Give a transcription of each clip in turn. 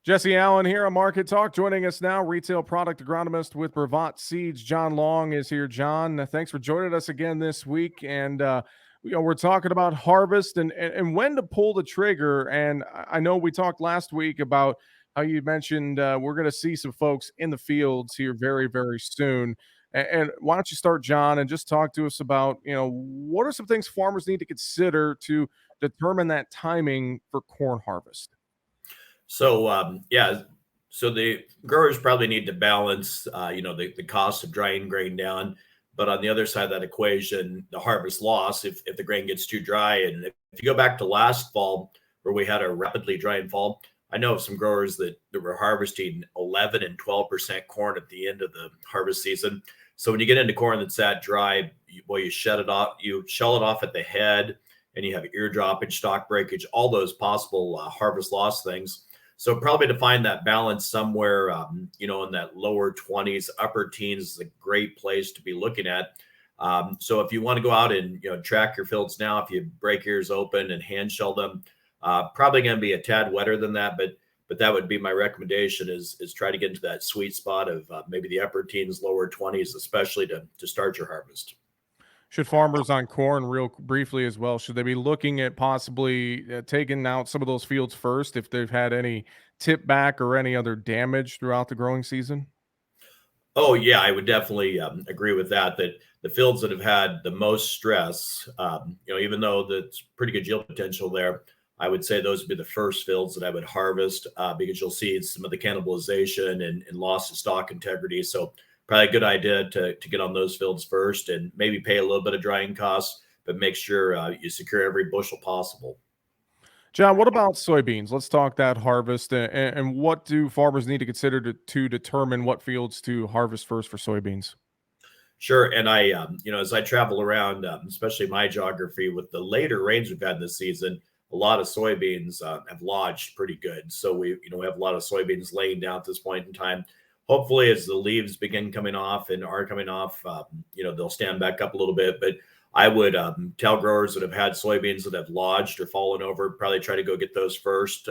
Jesse Allen here on Market Talk. Joining us now, retail product agronomist with Brevant Seeds, John Long is here. John, thanks for joining us again this week. And we're talking about harvest and when to pull the trigger. And I know we talked last week about how you mentioned we're going to see some folks in the fields here very, very soon. And why don't you start, John, and just talk to us about what are some things farmers need to consider to determine that timing for corn harvest? So the growers probably need to balance, the cost of drying grain down. But on the other side of that equation, the harvest loss, if the grain gets too dry. And if you go back to last fall, where we had a rapidly drying fall, I know of some growers that were harvesting 11 and 12% corn at the end of the harvest season. So when you get into corn that's that dry, you shut it off, you shell it off at the head, and you have ear droppage, stalk breakage, all those possible harvest loss things. So probably to find that balance somewhere, in that lower 20s, upper teens is a great place to be looking at. So if you want to go out and track your fields now, if you break ears open and hand shell them, probably going to be a tad wetter than that, but that would be my recommendation is try to get into that sweet spot of maybe the upper teens, lower 20s, especially to start your harvest. Should farmers on corn, real briefly as well, should they be looking at possibly taking out some of those fields first if they've had any tip back or any other damage throughout the growing season? Oh yeah, I would definitely agree with that. That the fields that have had the most stress, even though that's pretty good yield potential there, I would say those would be the first fields that I would harvest because you'll see some of the cannibalization and loss of stock integrity. So probably a good idea to get on those fields first and maybe pay a little bit of drying costs, but make sure you secure every bushel possible. John, what about soybeans? Let's talk that harvest and what do farmers need to consider to determine what fields to harvest first for soybeans? Sure. And as I travel around, especially my geography with the later rains we've had this season, a lot of soybeans have lodged pretty good. So we have a lot of soybeans laying down at this point in time. Hopefully, as the leaves begin coming off and are coming off, they'll stand back up a little bit. But I would tell growers that have had soybeans that have lodged or fallen over, probably try to go get those first.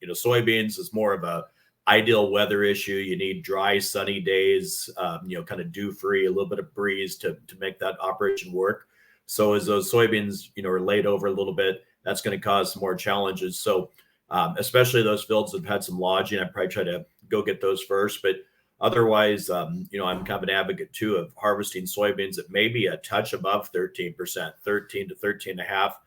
Soybeans is more of a ideal weather issue. You need dry, sunny days, kind of dew free, a little bit of breeze to make that operation work. So as those soybeans, are laid over a little bit, that's going to cause some more challenges. So especially those fields that have had some lodging, I'd probably try to go get those first. But otherwise, I'm kind of an advocate too of harvesting soybeans at maybe a touch above 13%, 13 to 13 and a half,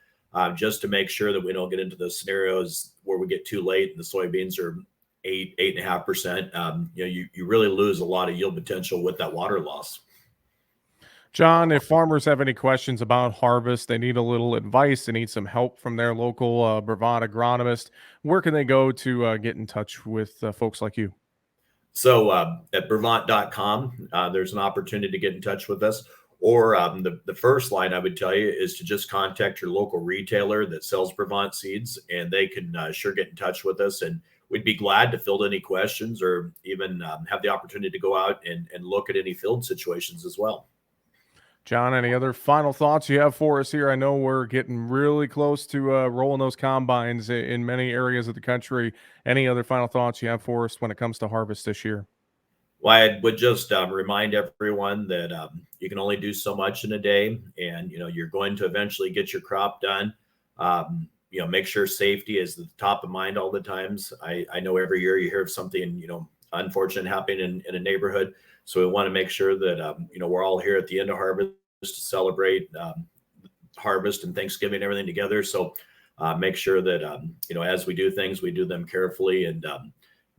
just to make sure that we don't get into those scenarios where we get too late and the soybeans are 8.5%. You really lose a lot of yield potential with that water loss. John, if farmers have any questions about harvest, they need a little advice, they need some help from their local Brevant agronomist, where can they go to get in touch with folks like you? So at Brevant.com, there's an opportunity to get in touch with us. Or the first line I would tell you is to just contact your local retailer that sells Brevant seeds, and they can sure get in touch with us. And we'd be glad to field any questions or even have the opportunity to go out and look at any field situations as well. John, any other final thoughts you have for us here? I know we're getting really close to rolling those combines in many areas of the country. Any other final thoughts you have for us when it comes to harvest this year? Well, I would just remind everyone that you can only do so much in a day, and you're going to eventually get your crop done. Make sure safety is the top of mind all the times. I know every year you hear of something unfortunate happening in a neighborhood, so we want to make sure that we're all here at the end of harvest to celebrate harvest and Thanksgiving and everything together. So make sure that as we do things, we do them carefully and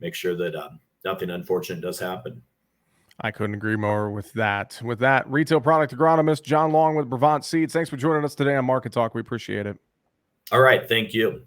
make sure that nothing unfortunate does happen. I couldn't agree more with that. With that, retail product agronomist John Long with Brevant Seeds. Thanks for joining us today on Market Talk. We appreciate it. All right. Thank you.